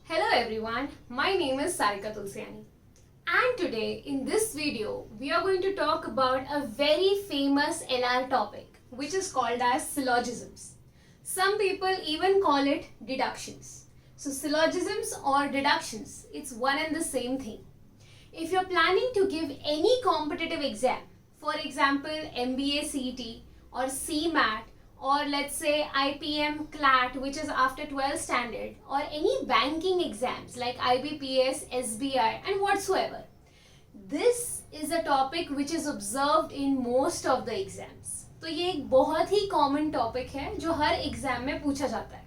Hello everyone, my name is Sarika Tulsiani and today in this video we are going to talk about a very famous LR topic which is called as syllogisms. Some people even call it deductions. So syllogisms or deductions, it's one and the same thing. If you're planning to give any competitive exam, for example MBA CET or CMAT or let's say IPM CLAT which is after 12th standard or any banking exams like IBPS, SBI and whatsoever. This is a topic which is observed in most of the exams. तो ये एक बहुत ही common topic है जो हर exam में पूछा जाता है.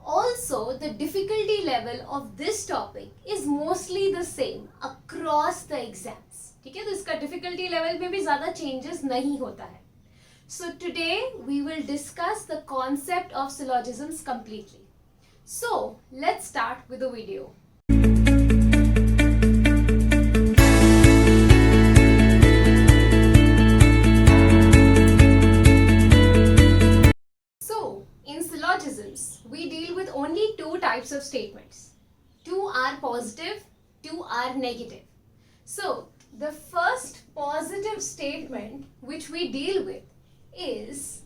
Also, the difficulty level of this topic is mostly the same across the exams. ठीक है, तो इसका difficulty level में भी ज़्यादा changes नहीं होता है. So today we will discuss the concept of syllogisms completely. So let's start with the video. So in syllogisms we deal with only two types of statements. Two are positive, two are negative. So the first positive statement which we deal with is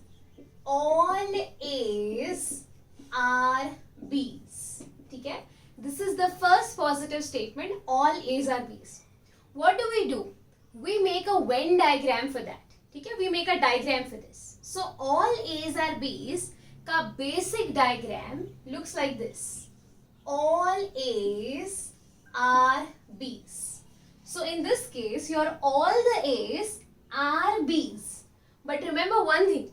all A's are B's. ठीक है? This is the first positive statement. All A's are B's. What do? We make a Venn diagram for that. ठीक है? We make a diagram for this. So all A's are B's का basic diagram looks like this. All A's are B's. So in this case, your all the A's are B's. But remember one thing,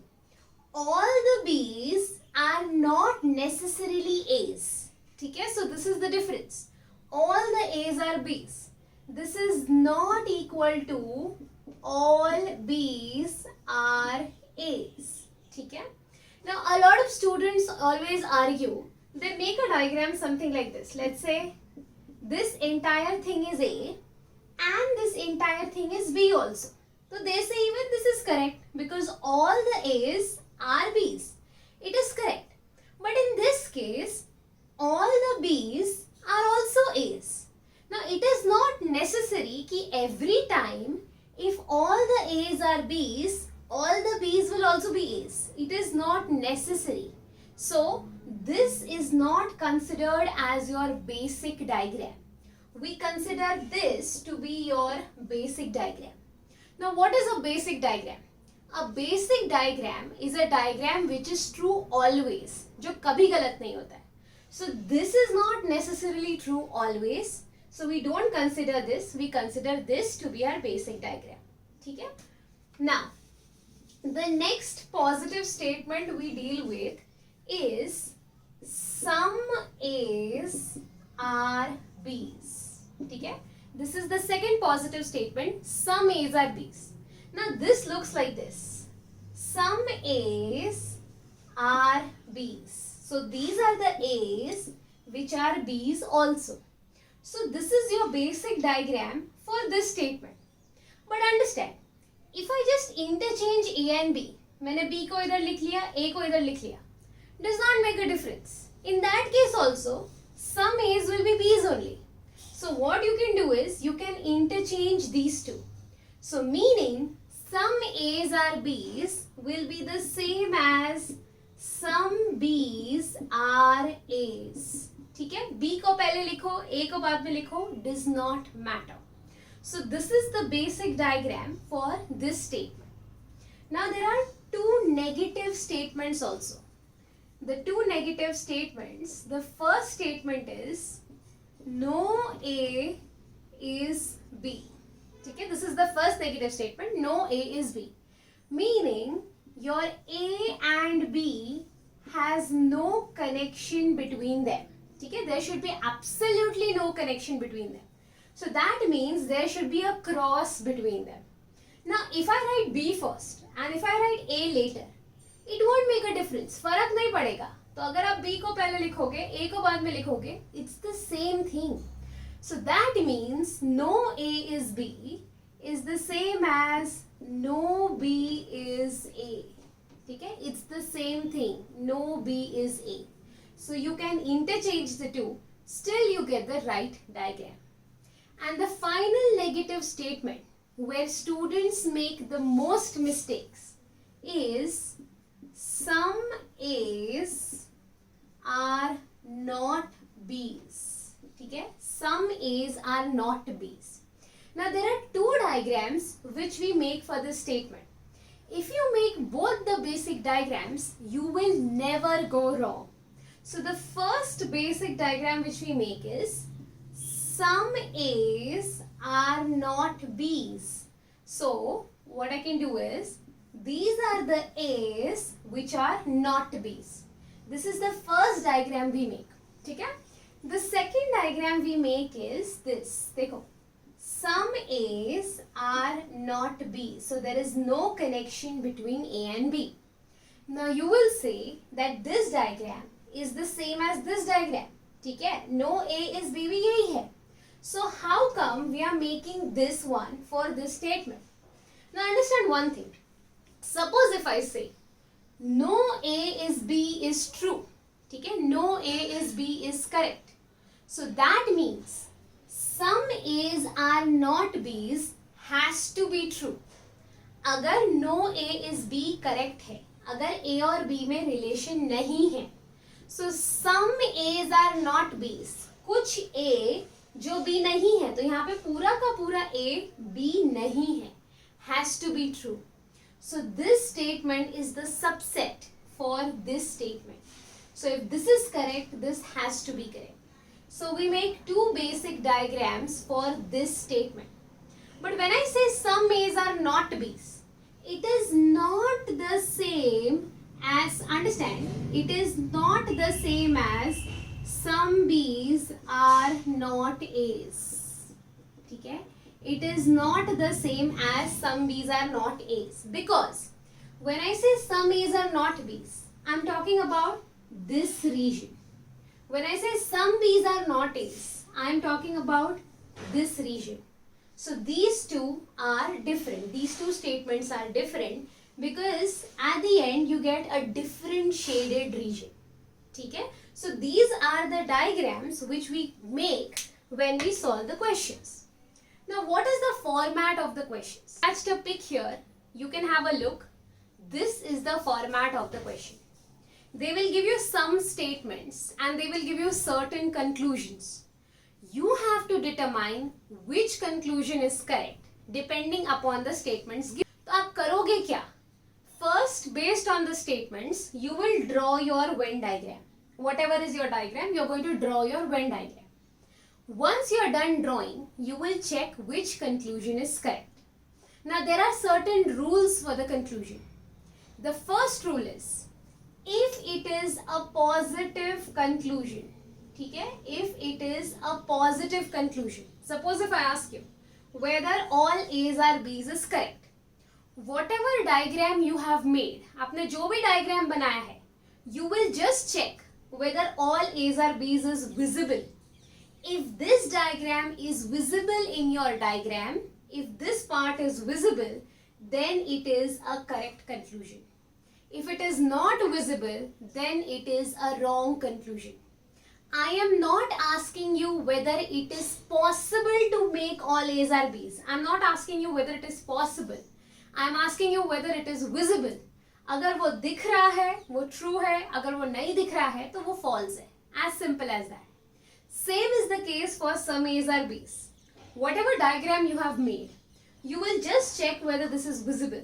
all the B's are not necessarily A's. Okay, so this is the difference. All the A's are B's. This is not equal to all B's are A's. Okay? Now a lot of students always argue, they make a diagram something like this. Let's say this entire thing is A and this entire thing is B also. So they say even this is correct because all the A's are B's. It is correct. But in this case, all the B's are also A's. Now it is not necessary that every time if all the A's are B's, all the B's will also be A's. It is not necessary. So this is not considered as your basic diagram. We consider this to be your basic diagram. Now what is a basic diagram? A basic diagram is a diagram which is true always, जो कभी गलत नहीं होता है. So this is not necessarily true always. So we don't consider this. We consider this to be our basic diagram. ठीक है? Now, the next positive statement we deal with is some A's are B's. ठीक है? This is the second positive statement. Some A's are B's. Now this looks like this. Some A's are B's. So these are the A's which are B's also. So this is your basic diagram for this statement. But understand, if I just interchange A and B, मैंने B को इधर लिख लिया, A को इधर लिख लिया, does not make a difference. In that case also, some A's will be B's only. So what you can do is, you can interchange these two. So meaning, some A's are B's will be the same as some B's are A's. ठीक है? B को पहले लिखो, A को बाद में लिखो, does not matter. So this is the basic diagram for this statement. Now there are two negative statements also. The two negative statements, the first statement is no A is B. Okay, this is the first negative statement. No A is B. Meaning your A and B has no connection between them. Okay, there should be absolutely no connection between them. So that means there should be a cross between them. Now if I write B first and if I write A later, it won't make a difference. फर्क नहीं पड़ेगा. तो अगर आप B को पहले लिखोगे, A को बाद में लिखोगे, it's the same thing. So that means no A is B is the same as no B is A. ठीक है? It's the same thing. No B is A. So you can interchange the two. still you get the right diagram. And the final negative statement where students make the most mistakes is some A's are not B's. ठीक है? Some A's are not B's. Now there are two diagrams which we make for this statement. If you make both the basic diagrams, you will never go wrong. So the first basic diagram which we make is some A's are not B's. So what I can do is, these are the A's which are not B's. This is the first diagram we make. ठीक है? The second diagram we make is this. देखो, some A's are not B. So there is no connection between A and B. Now you will say that this diagram is the same as this diagram. ठीक है? No A is B भी यही है. So how come we are making this one for this statement? Now understand one thing. Suppose if I say no A is B is true. ठीक है? No A is B is correct. So that means some A's are not B's has to be true. अगर no A is B correct है, अगर A और B में relation नहीं है, so some A's are not B's. कुछ A जो B नहीं है, तो यहाँ पे पूरा का पूरा A B नहीं है, has to be true. So this statement is the subset for this statement. So if this is correct, this has to be correct. So we make two basic diagrams for this statement. But when I say some A's are not B's, it is not the same as, understand, it is not the same as some B's are not A's. ठीक है? It is not the same as some B's are not A's, because when I say some A's are not B's, I am talking about this region. When I say some B's are not A's, I am talking about this region. So these two are different. These two statements are different because at the end you get a different shaded region. ठीक है? So these are the diagrams which we make when we solve the questions. Now what is the format of the questions? Attached a pic here. You can have a look. This is the format of the question. They will give you some statements and they will give you certain conclusions. You have to determine which conclusion is correct depending upon the statements given. तो आप करोगे क्या? First, based on the statements, you will draw your Venn diagram. Whatever is your diagram, you are going to draw your Venn diagram. Once you are done drawing, you will check which conclusion is correct. Now there are certain rules for the conclusion. The first rule is, if it is a positive conclusion, ठीक है? If it is a positive conclusion, suppose if I ask you whether all A's are B's is correct, whatever diagram you have made, आपने जो भी diagram बनाया है, you will just check whether all A's are B's is visible. If this diagram is visible in your diagram, if this part is visible, then it is a correct conclusion. If it is not visible, then it is a wrong conclusion. I am not asking you whether it is possible to make all A's or B's. I am not asking you whether it is possible. I am asking you whether it is visible. अगर वो दिख रहा है, वो true है. अगर वो नहीं दिख रहा है, तो वो false है. As simple as that. Same is the case for some A's or B's. Whatever diagram you have made, you will just check whether this is visible.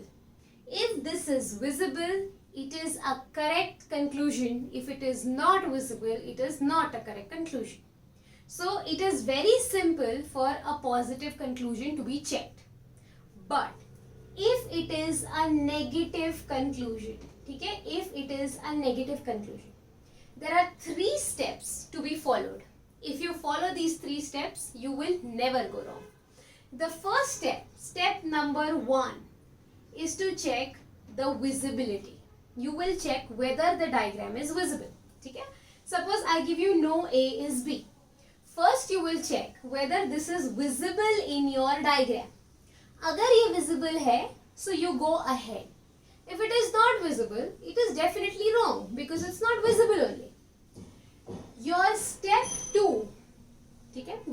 If this is visible, it is a correct conclusion. If it is not visible, it is not a correct conclusion. So it is very simple for a positive conclusion to be checked. But if it is a negative conclusion, okay? If it is a negative conclusion, there are 3 steps to be followed. If you follow these 3 steps, you will never go wrong. The first step, step number 1, is to check the visibility. You will check whether the diagram is visible. Okay? Suppose I give you no A is B. First you will check whether this is visible in your diagram. अगर ये visible है, so you go ahead. If it is not visible, it is definitely wrong because it's not visible only. Your step 2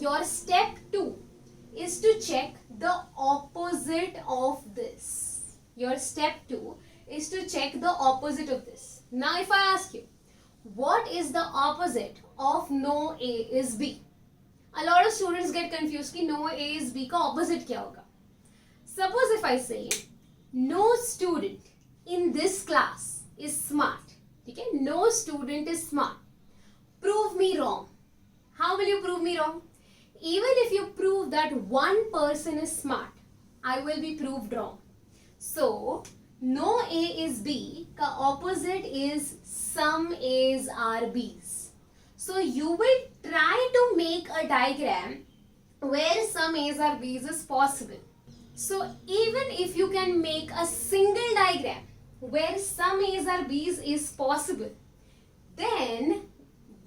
your step 2 is to check the opposite of this. Your step 2 is to check the opposite of this. Now if I ask you, what is the opposite of no A is B? A lot of students get confused कि no A is B का opposite क्या होगा. Suppose if I say no student in this class is smart. Okay? No student is smart. Prove me wrong. How will you prove me wrong? Even if you prove that one person is smart, I will be proved wrong. So, no A is B का opposite is some A's are B's. So, you will try to make a diagram where some A's are B's is possible. So, even if you can make a single diagram where some A's are B's is possible, then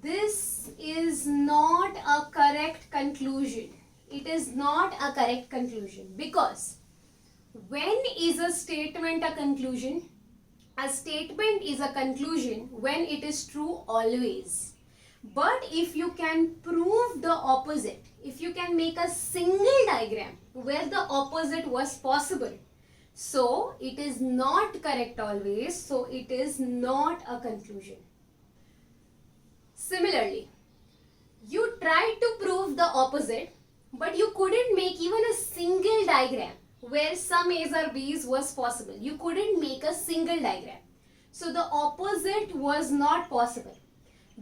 this is not a correct conclusion. It is not a correct conclusion, because when is a statement a conclusion? A statement is a conclusion when it is true always. But if you can prove the opposite, if you can make a single diagram where the opposite was possible, so it is not correct always, so it is not a conclusion. Similarly, you tried to prove the opposite, but you couldn't make even a single diagram where some A's or B's was possible. You couldn't make a single diagram. So the opposite was not possible.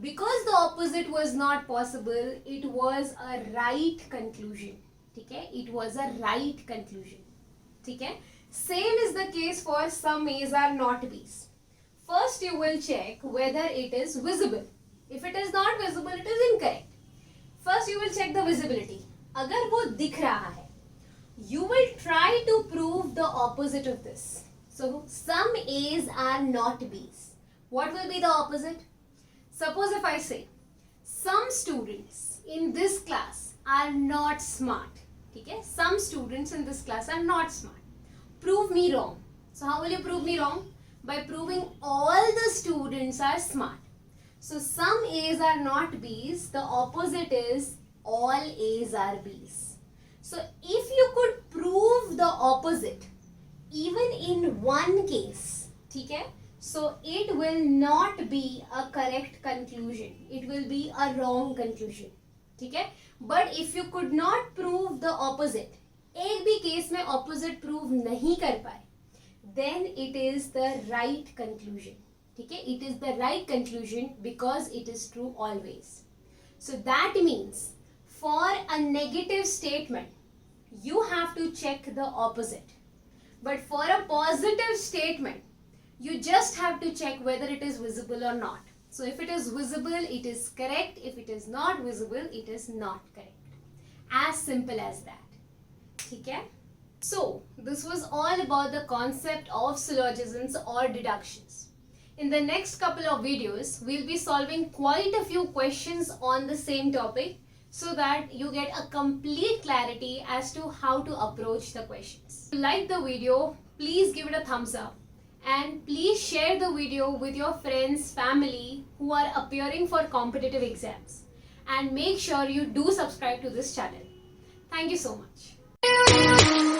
Because the opposite was not possible, it was a right conclusion. Okay? It was a right conclusion. Okay? Same is the case for some A's are not B's. First you will check whether it is visible. If it is not visible, it is incorrect. First you will check the visibility. अगर वो दिख रहा है, you will try to prove the opposite of this. So some A's are not B's. What will be the opposite? Suppose if I say some students in this class are not smart. Okay? Some students in this class are not smart. Prove me wrong. So how will you prove me wrong? By proving all the students are smart. So some A's are not B's. The opposite is all A's are B's. So if you could prove the opposite even in one case, okay, so it will not be a correct conclusion. It will be a wrong conclusion. Okay? But if you could not prove the opposite, एक भी case में opposite prove नहीं कर पाए, then it is the right conclusion. Okay? It is the right conclusion because it is true always. So that means for a negative statement, you have to check the opposite. But for a positive statement, you just have to check whether it is visible or not. So if it is visible, it is correct. If it is not visible, it is not correct. As simple as that. Okay? So this was all about the concept of syllogisms or deductions. In the next couple of videos, we'll be solving quite a few questions on the same topic so that you get a complete clarity as to how to approach the questions. If you like the video, please give it a thumbs up. And please share the video with your friends, family who are appearing for competitive exams. And make sure you do subscribe to this channel. Thank you so much.